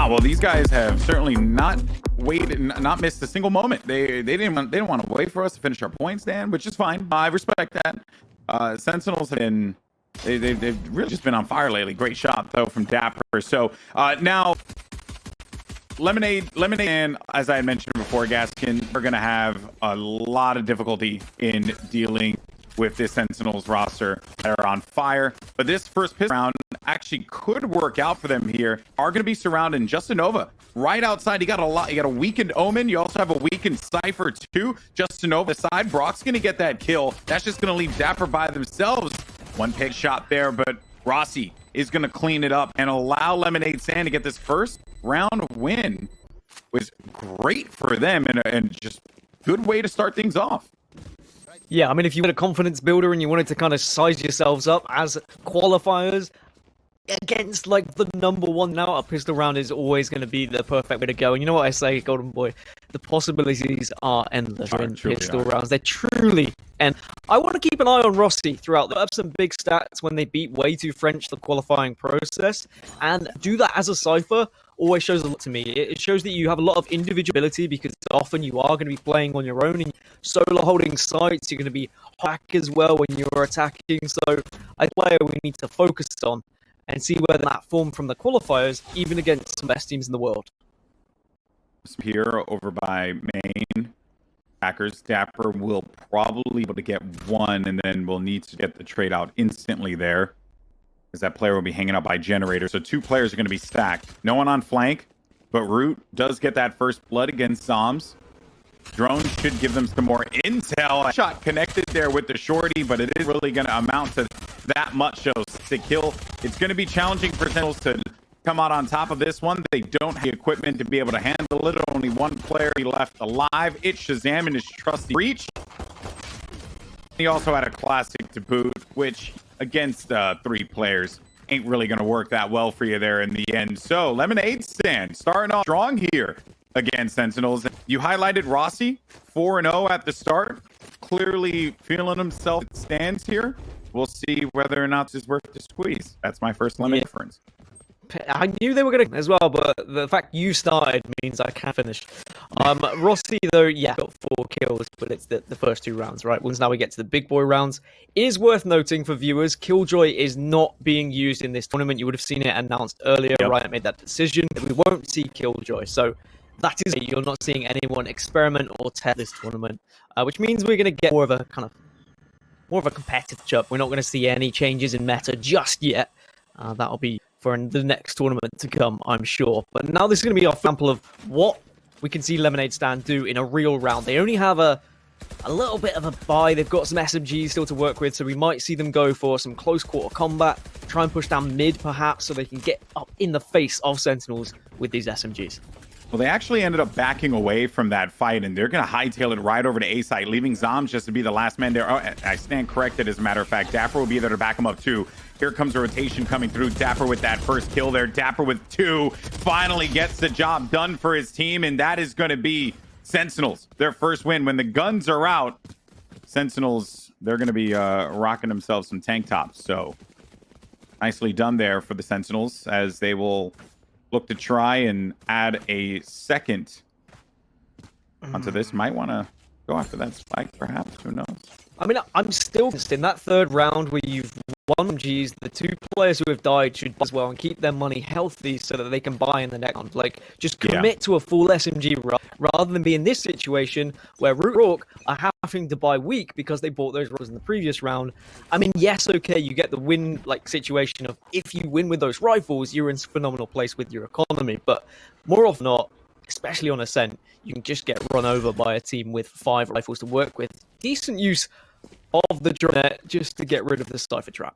Well, these guys have certainly not waited, not missed a single moment. They didn't want to wait for us to finish our point stand, which is fine. I respect that. Sentinels have been they've really just been on fire lately. Great shot though from Dapper. So now Lemonade, and as I had mentioned before, Gaskin are going to have a lot of difficulty in dealing with this Sentinels roster that are on fire. But this first piss round actually could work out for them here. Are going to be surrounding Justinova right outside. You got a weakened Omen. You also have a weakened Cypher too. Justinova side. Brock's going to get that kill. That's just going to leave Dapper by themselves. One pick shot there, but Rossi is going to clean it up and allow Lemonade Sand to get this first round win. Was great for them and just good way to start things off. Yeah, I mean, if you had a confidence builder and you wanted to kind of size yourselves up as qualifiers against, like, the number one now, a pistol round is always going to be the perfect way to go. And you know what I say, Golden Boy? The possibilities are endless in pistol rounds. They're truly endless. I want to keep an eye on Rossi throughout. They have some big stats when they beat Way Too French the qualifying process. And do that as a Cypher always shows a lot to me. It shows that you have a lot of individuality because often you are going to be playing on your own and solo holding sites. You're going to be hack as well when you're attacking. So a player we need to focus on and see whether that form from the qualifiers, even against some best teams in the world. Here over by main Packers, Dapper will probably be able to get one, and then we'll need to get the trade out instantly there, as that player will be hanging out by generator. So two players are going to be stacked. No one on flank, but Root does get that first blood against Zoms. Drone should give them some more intel. Shot connected there with the shorty, but it is really going to amount to that much. So to kill, it's going to be challenging for Sentinels to come out on top of this one. They don't have the equipment to be able to handle it. Only one player left alive. It's Shazam and his trusty Breach. He also had a classic to boot, which against three players ain't really going to work that well for you there in the end. So Lemonade Stand starting off strong here against Sentinels. You highlighted Rossi, 4-0 at the start. Clearly feeling himself stands here. We'll see whether or not it's worth the squeeze. That's my first Lemonade reference. I knew they were going to as well, but the fact you started means I can't finish. Rossi, though, yeah, got 4 kills, but it's the first 2 rounds, right? Once now we get to the big boy rounds. It is worth noting for viewers, Killjoy is not being used in this tournament. You would have seen it announced earlier. Yep. Riot made that decision. We won't see Killjoy, so that is it. You're not seeing anyone experiment or test this tournament, which means we're going to get more of a competitive jump. We're not going to see any changes in meta just yet. That'll be for the next tournament to come, I'm sure. But now this is going to be our sample of what we can see Lemonade Stand do in a real round. They only have a little bit of a buy. They've got some SMGs still to work with, so we might see them go for some close quarter combat, try and push down mid perhaps, so they can get up in the face of Sentinels with these SMGs. Well, they actually ended up backing away from that fight, and they're going to hightail it right over to A site, leaving Zoms just to be the last man there. Oh, I stand corrected, as a matter of fact. Dapper will be there to back him up, too. Here comes a rotation coming through. Dapper with that first kill there. Dapper with 2 finally gets the job done for his team, and that is going to be Sentinels, their first win. When the guns are out, Sentinels, they're going to be rocking themselves some tank tops. So nicely done there for the Sentinels, as they will look to try and add a second onto this. Might want to go after that spike, perhaps. Who knows? I mean, I'm still in that third round where you've won Gs. The 2 players who have died should as well and keep their money healthy so that they can buy in the next round. Like, just commit to a full SMG run rather than be in this situation where Root Rourke are having to buy weak because they bought those rifles in the previous round. I mean, yes, okay, you get the win situation of if you win with those rifles, you're in a phenomenal place with your economy. But more often not, especially on Ascent, you can just get run over by a team with 5 rifles to work with. Decent use of the drone net just to get rid of the Cypher trap.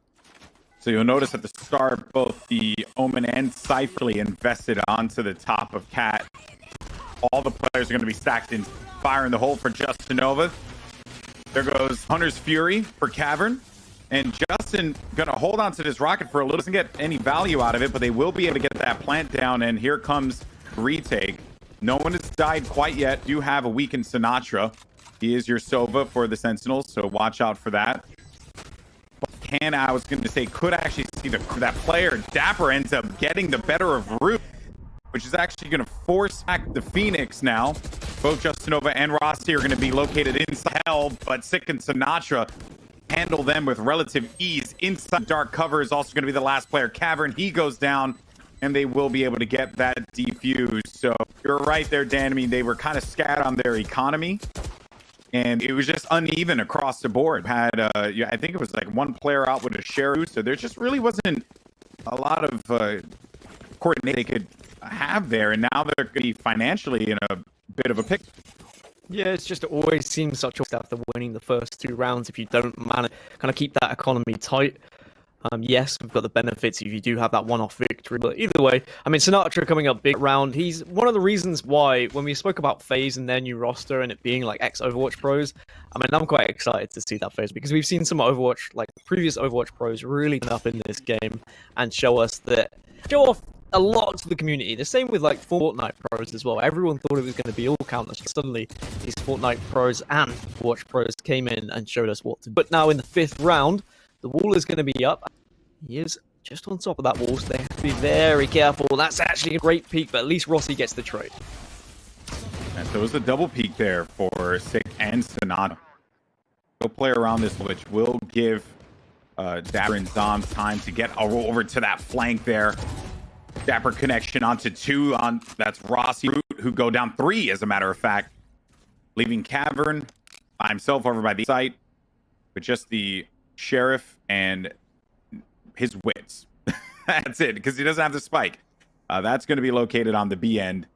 So you'll notice at the start, both the Omen and Cypher invested onto the top of Cat. All the players are going to be stacked in fire in the hole for Justinova. There goes Hunter's Fury for Cavern. And Justin going to hold on to this rocket for a little. Doesn't get any value out of it, but they will be able to get that plant down. And here comes retake. No one has died quite yet. Do have a weakened Sinatra. He is your Sova for the Sentinels, so watch out for that. I was going to say, could actually see that player. Dapper ends up getting the better of Root. which is actually going to force back the Phoenix now. Both Justinova and Rossi are going to be located inside hell, but Sick and Sinatra handle them with relative ease. Inside dark cover is also going to be the last player. Cavern, he goes down, and they will be able to get that defused. So you're right there, Dan. I mean, they were kind of scattered on their economy, and it was just uneven across the board. Had I think it was like one player out with a share, so there just really wasn't a lot of coordination they could have there, and now they're going to be financially in a bit of a pick. Yeah, it's just always seems such a waste after winning the first 2 rounds if you don't manage kind of keep that economy tight. Yes, we've got the benefits if you do have that one-off victory, but either way, I mean, Sinatra coming up big round, he's one of the reasons why, when we spoke about FaZe and their new roster and it being like ex-Overwatch pros, I mean, I'm quite excited to see that FaZe, because we've seen some Overwatch, like previous Overwatch pros really turn up in this game and show off a lot to the community. The same with like Fortnite pros as well. Everyone thought it was going to be all counters. Suddenly, these Fortnite pros and Watch pros came in and showed us what to do. But now in the 5th round, the wall is going to be up. He is just on top of that wall, so they have to be very careful. That's actually a great peek, but at least Rossi gets the trade. And so it was a double peek there for Sick and Sonata. He'll play around this, which will give Dapper and Zoms time to get over to that flank there. Dapper connection onto 2 on that's Rossi Root, who go down 3 as a matter of fact, leaving Cavern by himself over by the site with just the Sheriff and his wits. That's it, because he doesn't have the spike. That's going to be located on the B end.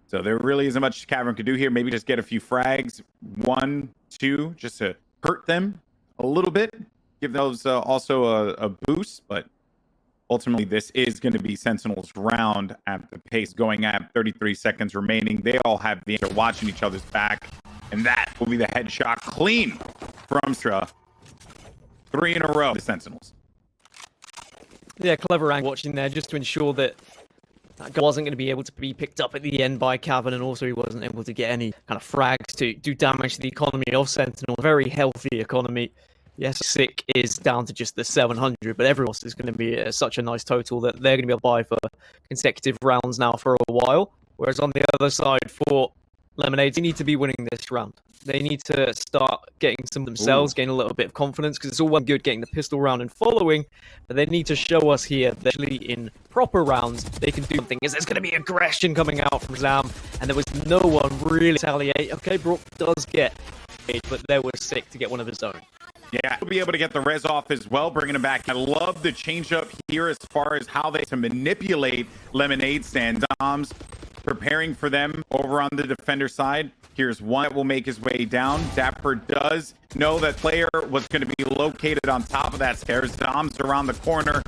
So there really isn't much Cavern could do here. Maybe just get a few frags, 1, 2, just to hurt them a little bit. Give those also a boost, but ultimately, this is going to be Sentinels' round at the pace, going at 33 seconds remaining. They all have the answer, watching each other's back, and that will be the headshot clean from Stra. 3 in a row, the Sentinels. Yeah, clever angle watching there just to ensure that guy wasn't going to be able to be picked up at the end by Cavern, and also he wasn't able to get any kind of frags to do damage to the economy of Sentinel. Very healthy economy. Yes, Sick is down to just the 700, but everyone else is going to be such a nice total that they're going to be able to buy for consecutive rounds now for a while. Whereas on the other side, for Lemonade, they need to be winning this round. They need to start getting some themselves, gain a little bit of confidence, because it's all well good getting the pistol round and following, but they need to show us here that actually in proper rounds, they can do something. There's going to be aggression coming out from Zam, and there was no one really retaliate. Okay, Brook does get it, but there was Sick to get one of his own. Yeah, he'll be able to get the res off as well, bringing him back. I love the change up here as far as how they to manipulate Lemonade stand. Dom's preparing for them over on the defender side. Here's one that will make his way down. Dapper does know that player was going to be located on top of that stairs. Dom's around the corner.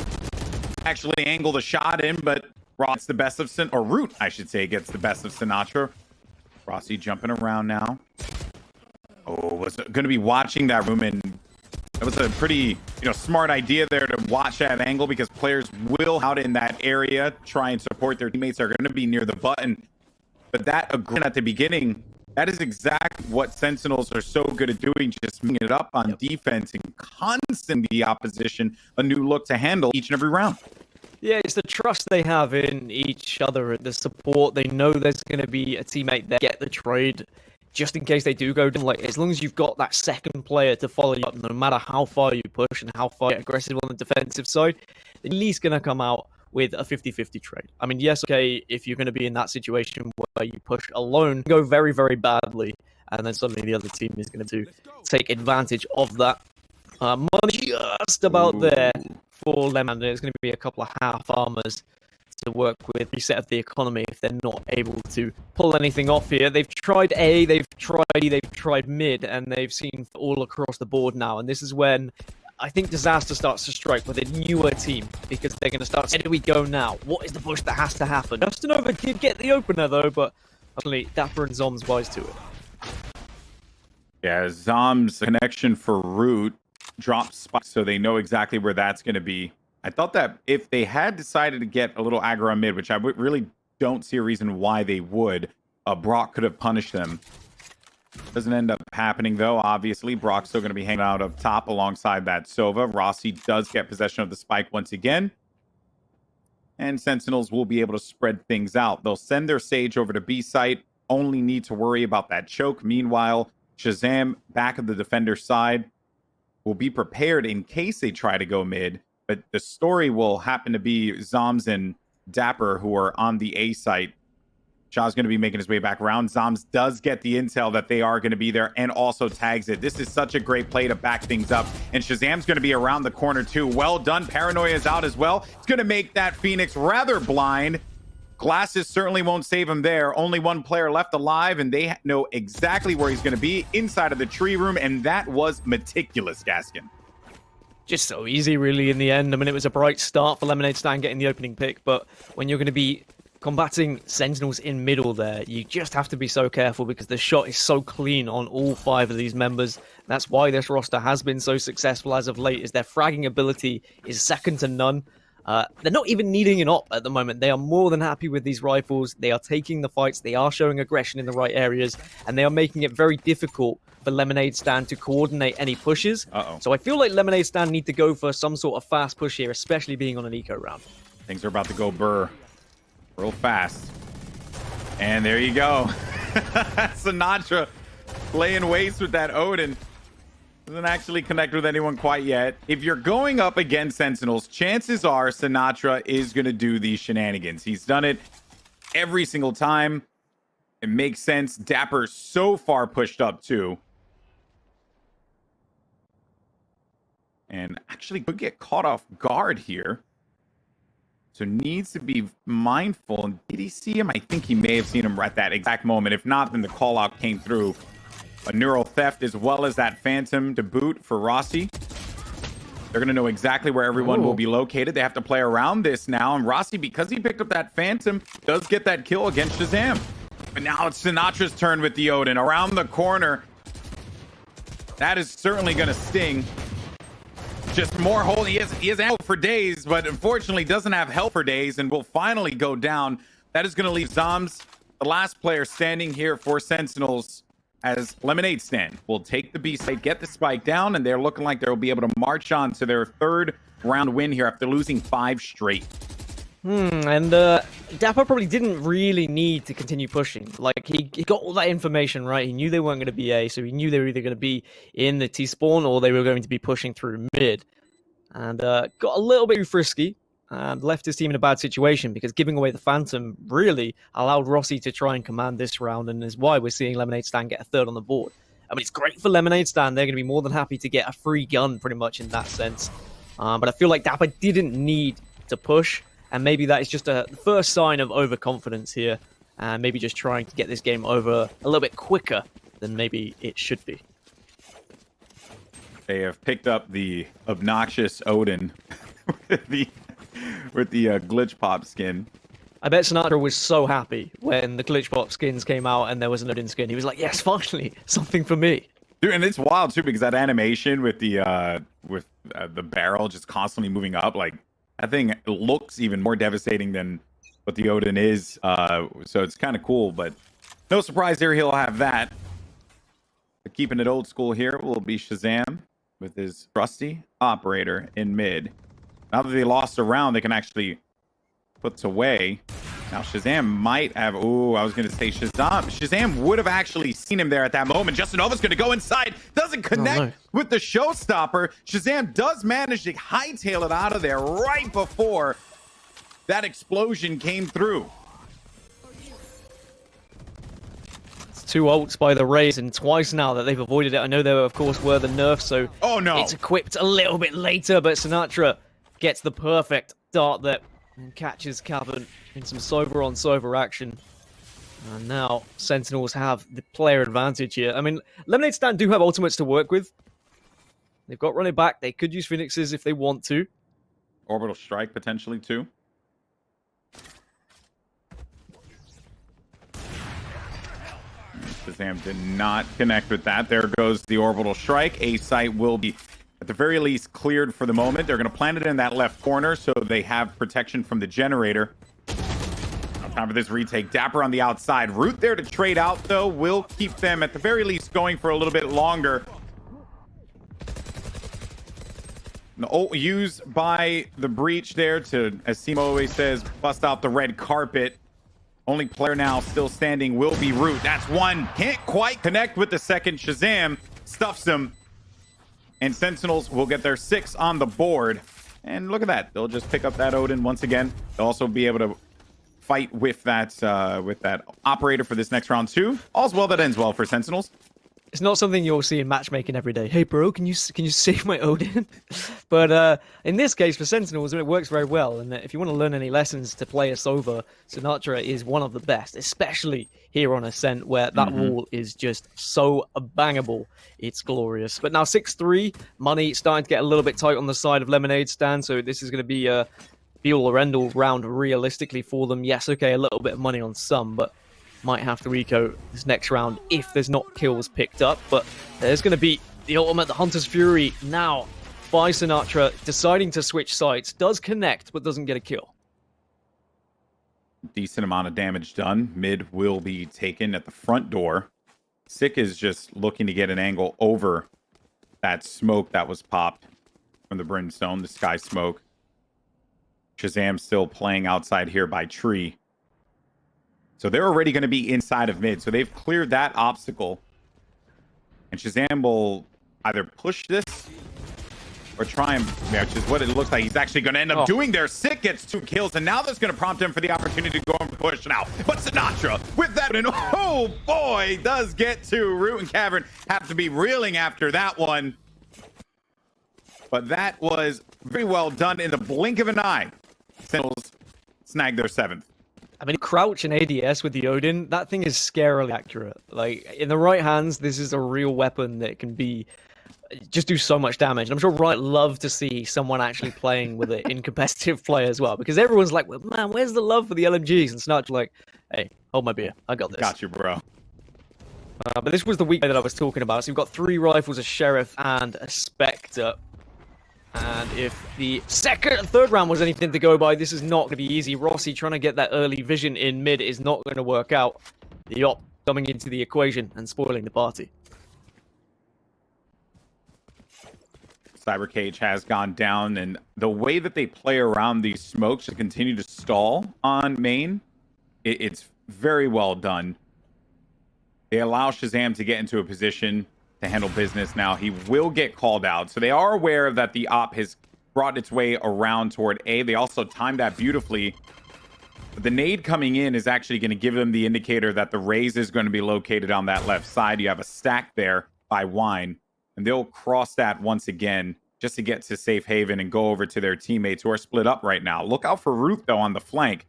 Actually angle the shot in, but Ross gets the best of Root, I should say, gets the best of Sinatra. Rossi jumping around now. Oh, was going to be watching that room, and it was a pretty, smart idea there to watch that angle, because players will out in that area try and support their teammates. Are going to be near the button. But that agreement at the beginning, that is exactly what Sentinels are so good at doing, just moving it up on defense and constantly the opposition a new look to handle each and every round. Yeah, it's the trust they have in each other, the support. They know there's going to be a teammate there, get the trade. Just in case they do go down, like, as long as you've got that second player to follow you up, no matter how far you push and how far you're aggressive on the defensive side, they're at least going to come out with a 50-50 trade. I mean, yes, okay, if you're going to be in that situation where you push alone, go very, very badly, and then suddenly the other team is going to take advantage of that. Money just about there for Lemon. There's going to be a couple of half armors to work with, reset of the economy if they're not able to pull anything off here. They've tried A, they've tried E, they've tried mid, and they've seen all across the board now. And this is when I think disaster starts to strike with a newer team, because they're going to start, where do we go now? What is the push that has to happen? Justinova did get the opener though, but actually Dapper and Zom's wise to it. Yeah, Zom's connection for Root drops spikes, so they know exactly where that's going to be. I thought that if they had decided to get a little aggro on mid, which I really don't see a reason why they would, Brock could have punished them. Doesn't end up happening, though. Obviously, Brock's still going to be hanging out up top alongside that Sova. Rossi does get possession of the spike once again. and Sentinels will be able to spread things out. They'll send their Sage over to B site, only need to worry about that choke. Meanwhile, Shazam, back of the defender side, will be prepared in case they try to go mid, but the story will happen to be Zoms and Dapper, who are on the A site. Shaw's going to be making his way back around. Zoms does get the intel that they are going to be there and also tags it. This is such a great play to back things up. And Shazam's going to be around the corner too. Well done. Paranoia is out as well. It's going to make that Phoenix rather blind. Glasses certainly won't save him there. Only one player left alive, and they know exactly where he's going to be, inside of the tree room, and that was meticulous, Gaskin. Just so easy, really, in the end. I mean, it was a bright start for Lemonade Stand getting the opening pick, but when you're going to be combating Sentinels in middle there, you just have to be so careful because the shot is so clean on all 5 of these members. That's why this roster has been so successful as of late, is their fragging ability is second to none. They're not even needing an op at the moment. They are more than happy with these rifles. They are taking the fights. They are showing aggression in the right areas, and they are making it very difficult for Lemonade Stand to coordinate any pushes. So I feel like Lemonade Stand need to go for some sort of fast push here, especially being on an eco round. Things are about to go burr real fast. And there you go. Sinatra laying waste with that Odin. Doesn't actually connect with anyone quite yet. If you're going up against Sentinels, chances are Sinatra is going to do these shenanigans. He's done it every single time. It makes sense. Dapper's so far pushed up too. And actually could get caught off guard here. So needs to be mindful. And did he see him? I think he may have seen him at that exact moment. If not, then the call out came through. A neural theft as well as that phantom to boot for Rossi. They're going to know exactly where everyone will be located. They have to play around this now. And Rossi, because he picked up that phantom, does get that kill against Shazam. But now it's Sinatra's turn with the Odin. Around the corner. That is certainly going to sting. Just more hole. He has ammo for days, but unfortunately doesn't have help for days and will finally go down. That is going to leave Zoms, the last player standing here for Sentinels, as Lemonade Stand will take the B site, get the spike down, and they're looking like they'll be able to march on to their 3rd round win here after losing 5 straight. And Dapper probably didn't really need to continue pushing. Like, he got all that information, right? He knew they weren't going to be A, so he knew they were either going to be in the T-spawn or they were going to be pushing through mid. And got a little bit too frisky and left his team in a bad situation because giving away the Phantom really allowed Rossi to try and command this round, and is why we're seeing Lemonade Stand get a 3rd on the board. I mean, it's great for Lemonade Stand. They're going to be more than happy to get a free gun pretty much in that sense. But I feel like Dapper didn't need to push. And maybe that is just a first sign of overconfidence here. And maybe just trying to get this game over a little bit quicker than maybe it should be. They have picked up the obnoxious Odin with the glitch pop skin. I bet Sinatra was so happy when the glitch pop skins came out and there was an Odin skin. He was like, yes, finally, something for me. Dude, and it's wild too because that animation with the barrel just constantly moving up, like, that thing looks even more devastating than what the Odin is. So it's kind of cool, but no surprise there, he'll have that. But keeping it old school here will be Shazam with his trusty operator in mid. Now that they lost a round, they can actually put away. Now Shazam might have, I was going to say Shazam would have actually seen him there at that moment. Justin Nova's going to go inside, doesn't connect with the showstopper. Shazam does manage to hightail it out of there right before that explosion came through. It's 2 ults by the Rays, and twice now that they've avoided it. I know there, of course, were the nerfs, so it's equipped a little bit later, but Sinatra gets the perfect dart there and catches Cavern in some Sova-on-Sova action. And now Sentinels have the player advantage here. I mean, Lemonade Stand do have ultimates to work with. They've got running back. They could use Phoenixes if they want to. Orbital strike potentially too. Shazam did not connect with that. There goes the orbital strike. A site will be at the very least cleared for the moment. They're going to plant it in that left corner so they have protection from the generator. Now time for this retake. Dapper on the outside. Root there to trade out, though, will keep them at the very least going for a little bit longer. Used by the breach there to, as Simo always says, bust out the red carpet. Only player now still standing will be Root. That's one. Can't quite connect with the second. Shazam stuffs him. And Sentinels will get their 6 on the board. And look at that. They'll just pick up that Odin once again. They'll also be able to fight with that operator for this next round too. All's well that ends well for Sentinels. It's not something you'll see in matchmaking every day. Hey, bro, can you save my Odin? But in this case, for Sentinels, it works very well. And if you want to learn any lessons to play us over, Sinatra is one of the best, especially here on Ascent, where that wall is just so bangable. It's glorious. But now 6-3, money starting to get a little bit tight on the side of Lemonade Stand. So this is going to be a be-all or end-all round realistically for them. Yes, okay, a little bit of money on some, but might have to eco this next round if there's not kills picked up. But there's going to be the ultimate, the Hunter's Fury now by Sinatra, deciding to switch sides. Does connect, but doesn't get a kill. Decent amount of damage done. Mid will be taken at the front door. Sick is just looking to get an angle over that smoke that was popped from the Brimstone, the Sky Smoke. Shazam still playing outside here by Tree. So they're already going to be inside of mid. So they've cleared that obstacle. And Shazam will either push this or try and, which is what it looks like he's actually going to end up doing there. Sick gets 2 kills, and now that's going to prompt him for the opportunity to go and push now. But Sinatra, with that, and oh boy, does get to Root and Cavern. Have to be reeling after that one. But that was very well done in the blink of an eye. Sentinels snag their 7th. I mean, crouch and ADS with the Odin, that thing is scarily accurate. Like, in the right hands, this is a real weapon that can be just do so much damage. And I'm sure Riot love to see someone actually playing with it in competitive play as well, because everyone's like, well, man, where's the love for the LMGs? And Snatch like, hey, hold my beer, I got this. Got you, bro. But this was the week that I was talking about. So you've got 3 rifles, a Sheriff, and a Spectre. And if the second and third round was anything to go by, this is not going to be easy. Rossi trying to get that early vision in mid is not going to work out. The op coming into the equation and spoiling the party. Cyber Cage has gone down, and the way that they play around these smokes to continue to stall on main, it's very well done. They allow Shazam to get into a position to handle business now. He will get called out. So they are aware that the op has brought its way around toward A. They also timed that beautifully. But the nade coming in is actually going to give them the indicator that the raise is going to be located on that left side. You have a stack there by Wine, and they'll cross that once again just to get to safe haven and go over to their teammates who are split up right now. Look out for Root, though, on the flank.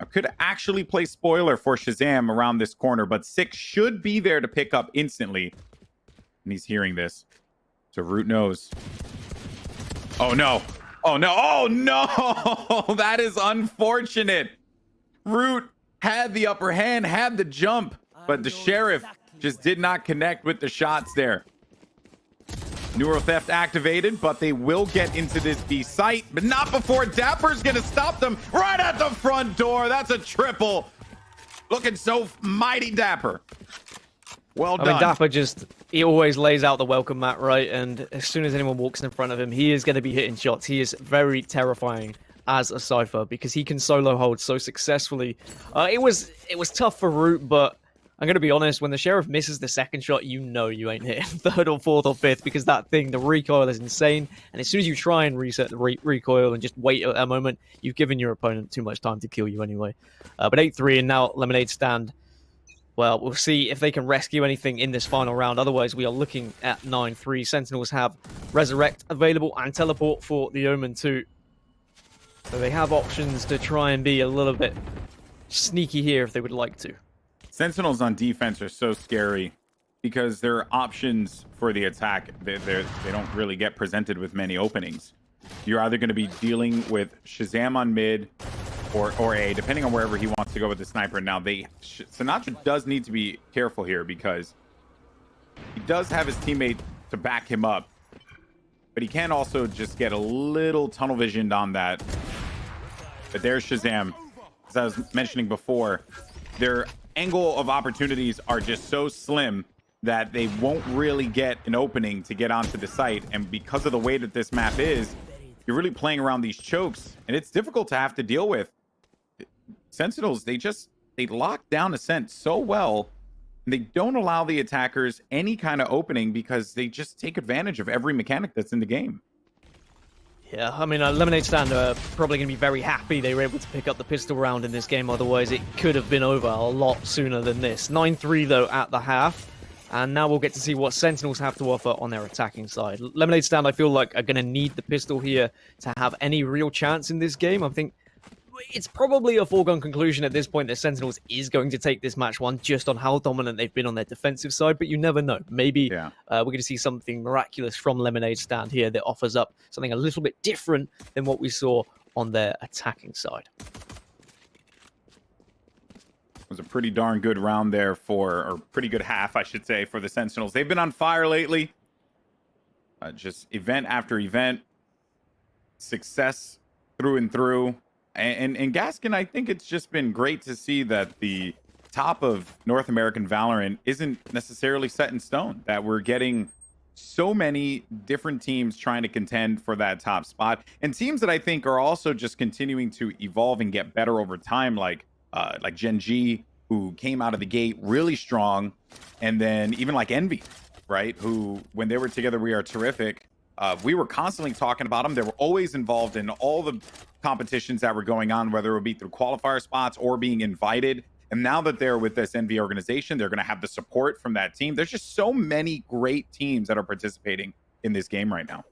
I could actually play spoiler for Shazam around this corner, but Six should be there to pick up instantly. And he's hearing this. So Root knows. Oh, no. Oh, no. Oh, no. That is unfortunate. Root had the upper hand, had the jump, but the Sheriff just did not connect with the shots there. Neuro Theft activated, but they will get into this B site, but not before Dapper's going to stop them right at the front door. That's a triple. Looking so mighty Dapper. Well done. I mean, Dapper just, he always lays out the welcome mat, right? And as soon as anyone walks in front of him, he is going to be hitting shots. He is very terrifying as a Cypher because he can solo hold so successfully. It was tough for Root, but I'm going to be honest, when the Sheriff misses the second shot, you know you ain't hitting 3rd or 4th or 5th because that thing, the recoil is insane. And as soon as you try and reset the recoil and just wait a moment, you've given your opponent too much time to kill you anyway. But 8-3 and now Lemonade Stand. Well, we'll see if they can rescue anything in this final round. Otherwise, we are looking at 9-3. Sentinels have Resurrect available and Teleport for the Omen too. So they have options to try and be a little bit sneaky here if they would like to. Sentinels on defense are so scary because their options for the attack, they don't really get presented with many openings. You're either going to be dealing with Shazam on mid or A, depending on wherever he wants to go with the sniper. Now, Sinatra does need to be careful here because he does have his teammate to back him up, but he can also just get a little tunnel visioned on that. But there's Shazam. As I was mentioning before, their angle of opportunities are just so slim that they won't really get an opening to get onto the site. And because of the way that this map is, you're really playing around these chokes, and it's difficult to have to deal with. Sentinels, they lock down Ascent so well, and they don't allow the attackers any kind of opening because they just take advantage of every mechanic that's in the game. Yeah, I mean, Lemonade Stand are probably going to be very happy they were able to pick up the pistol round in this game. Otherwise, it could have been over a lot sooner than this. 9-3, though, at the half. And now we'll get to see what Sentinels have to offer on their attacking side. Lemonade Stand, I feel like, are going to need the pistol here to have any real chance in this game. I think it's probably a foregone conclusion at this point that Sentinels is going to take this match one just on how dominant they've been on their defensive side, but you never know. Maybe we're going to see something miraculous from Lemonade Stand here that offers up something a little bit different than what we saw on their attacking side. It was a pretty darn good round there or pretty good half, I should say, for the Sentinels. They've been on fire lately. Just event after event. Success through and through. And Gaskin, I think it's just been great to see that the top of North American Valorant isn't necessarily set in stone, that we're getting so many different teams trying to contend for that top spot, and teams that I think are also just continuing to evolve and get better over time, like Gen G, who came out of the gate really strong, and then even like Envy, right, who when they were together, We Are Terrific. We were constantly talking about them. They were always involved in all the competitions that were going on, whether it would be through qualifier spots or being invited. And now that they're with this NV organization, they're going to have the support from that team. There's just so many great teams that are participating in this game right now.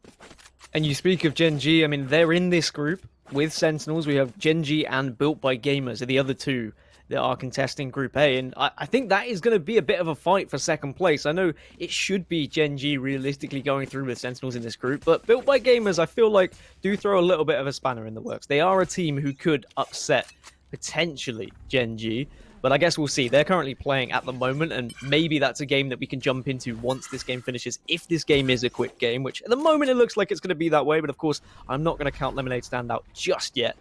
And you speak of Gen G, I mean, they're in this group with Sentinels. We have Gen G and Built by Gamers are the other two that are contesting Group A, and I think that is going to be a bit of a fight for second place. I know it should be Gen G realistically going through with Sentinels in this group, but Built by Gamers, I feel like, do throw a little bit of a spanner in the works. They are a team who could upset, potentially, Gen G, but I guess we'll see. They're currently playing at the moment, and maybe that's a game that we can jump into once this game finishes, if this game is a quick game, which at the moment it looks like it's going to be that way, but of course, I'm not going to count Lemonade Stand out just yet.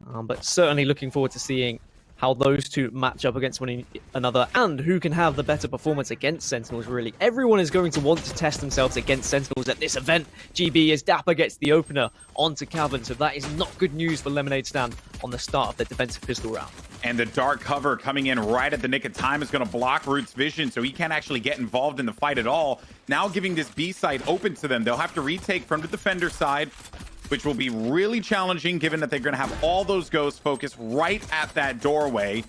But certainly looking forward to seeing how those two match up against one another and who can have the better performance against Sentinels, really. Everyone is going to want to test themselves against Sentinels at this event. GB, as Dapper gets the opener onto Cavern, so that is not good news for Lemonade Stand on the start of their defensive pistol round. And the dark cover coming in right at the nick of time is going to block Root's vision, so he can't actually get involved in the fight at all. Now giving this B site open to them. They'll have to retake from the defender side, which will be really challenging given that they're going to have all those ghosts focused right at that doorway.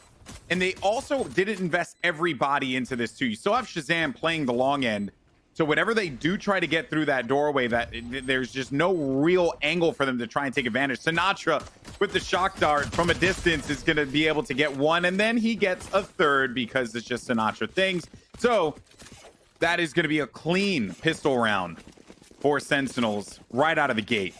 And they also didn't invest everybody into this too. You still have Shazam playing the long end. So whenever they do try to get through that doorway, there's just no real angle for them to try and take advantage. Sinatra with the shock dart from a distance is going to be able to get one, and then he gets a third because it's just Sinatra things. So that is going to be a clean pistol round for Sentinels right out of the gate.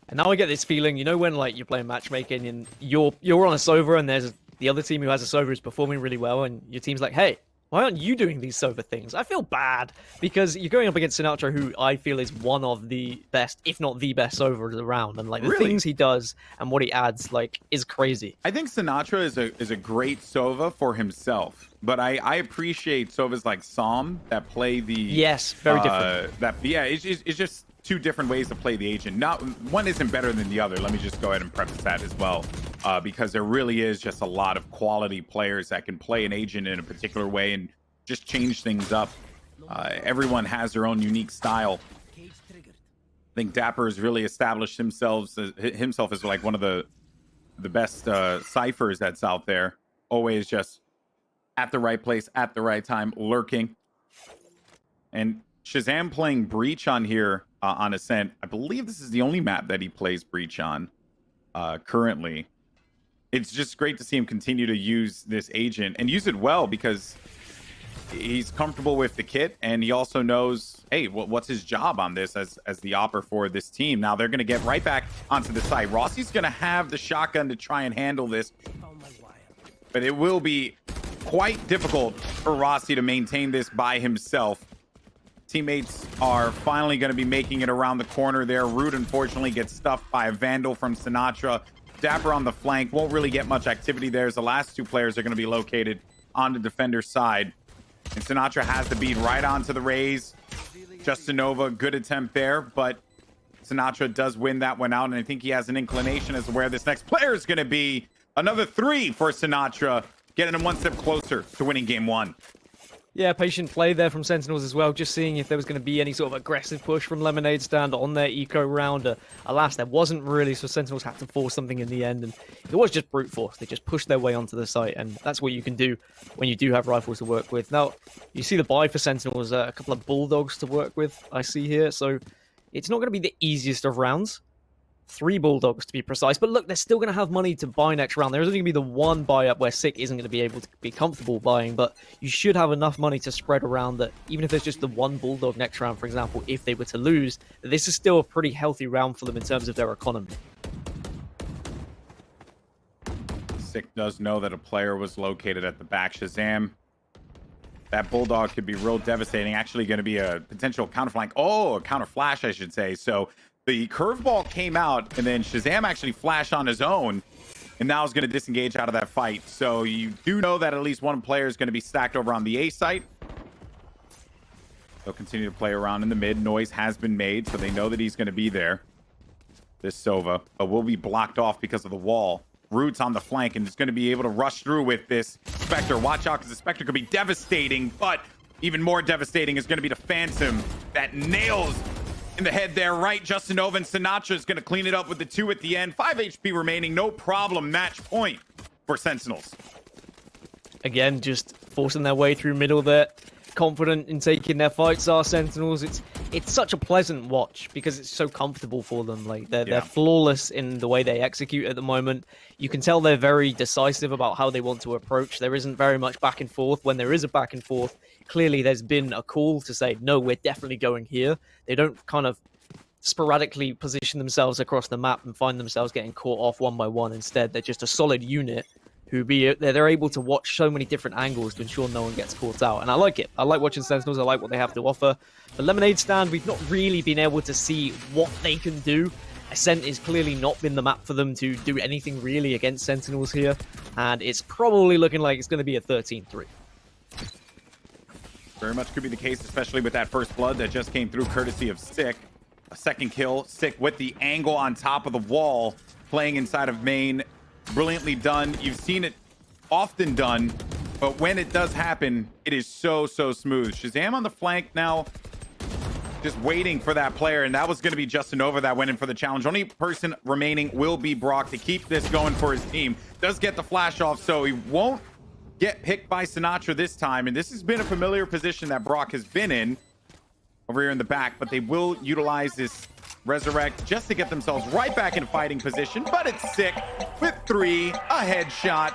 And now I get this feeling, you know, when like you're playing matchmaking and you're on a Sova and there's the other team who has a Sova is performing really well, and your team's like, hey, why aren't you doing these Sova things? I feel bad because you're going up against Sinatra, who I feel is one of the best, if not the best Sovas around, and like the things he does and what he adds, like, is crazy. I think Sinatra is a great Sova for himself, but I appreciate Sovas like Psalm that play the very different. It's just two different ways to play the agent. Not one isn't better than the other. Let me just go ahead and preface that as well, because there really is just a lot of quality players that can play an agent in a particular way and just change things up. Everyone has their own unique style. I think Dapper has really established himself as like one of the best ciphers that's out there. Always just at the right place at the right time, lurking. And Shazam playing Breach on here on Ascent. I believe this is the only map that he plays Breach on currently. It's just great to see him continue to use this agent and use it well, because he's comfortable with the kit, and he also knows, hey, what's his job on this as the opper for this team. Now they're going to get right back onto the site. Rossi's going to have the shotgun to try and handle this, but it will be quite difficult for Rossi to maintain this by himself. Teammates are finally going to be making it around the corner there. Root, unfortunately, gets stuffed by a Vandal from Sinatra. Dapper on the flank won't really get much activity there, as the last two players are going to be located on the defender side. And Sinatra has the bead right onto the raise. Justinova, good attempt there, but Sinatra does win that one out, and I think he has an inclination as to where this next player is going to be. Another 3 for Sinatra, getting him one step closer to winning game 1. Yeah, patient play there from Sentinels as well, just seeing if there was going to be any sort of aggressive push from Lemonade Stand on their eco round. Alas, there wasn't really, so Sentinels had to force something in the end, and it was just brute force. They just pushed their way onto the site, and that's what you can do when you do have rifles to work with. Now, you see the buy for Sentinels, a couple of Bulldogs to work with, I see here, so it's not going to be the easiest of rounds. 3 Bulldogs to be precise, but look, they're still going to have money to buy next round. There's only going to be the one buy up where Sick isn't going to be able to be comfortable buying, but you should have enough money to spread around that even if there's just the one Bulldog next round, for example, if they were to lose, this is still a pretty healthy round for them in terms of their economy. Sick does know that a player was located at the back. Shazam, that Bulldog could be real devastating. Actually going to be a potential counterflank. Oh, a counter flash, I should say. So the curveball came out, and then Shazam actually flashed on his own, and now is going to disengage out of that fight. So you do know that at least one player is going to be stacked over on the A site. They'll continue to play around in the mid. Noise has been made, so they know that he's going to be there. This Sova, but will be blocked off because of the wall. Roots on the flank, and is going to be able to rush through with this Spectre. Watch out, because the Spectre could be devastating, but even more devastating is going to be the Phantom that nails in the head there, right? Justinova and Sinatra is going to clean it up with the 2 at the end. 5 HP remaining, no problem. Match point for Sentinels. Again, just forcing their way through middle there. Confident in taking their fights are Sentinels. It's such a pleasant watch because it's so comfortable for them. Like they're flawless in the way they execute at the moment. You can tell they're very decisive about how they want to approach. There isn't very much back and forth. When there is a back and forth, clearly there's been a call to say, no, we're definitely going here. They don't kind of sporadically position themselves across the map and find themselves getting caught off one by one. Instead, they're just a solid unit they're able to watch so many different angles to ensure no one gets caught out. And I like it. I like watching Sentinels. I like what they have to offer. The Lemonade Stand, we've not really been able to see what they can do. Ascent has clearly not been the map for them to do anything really against Sentinels here. And it's probably looking like it's going to be a 13-3. Very much could be the case, especially with that first blood that just came through courtesy of Sick. A second kill. Sick with the angle on top of the wall, playing inside of main. Brilliantly done. You've seen it often done, but when it does happen, it is so smooth. Shazam on the flank now, just waiting for that player, and that was going to be Justinova that went in for the challenge. Only person remaining will be Brock to keep this going for his team. Does get the flash off, so he won't get picked by Sinatra this time, and this has been a familiar position that Brock has been in over here in the back, but they will utilize this resurrect just to get themselves right back in fighting position. But it's Sick with 3, a headshot.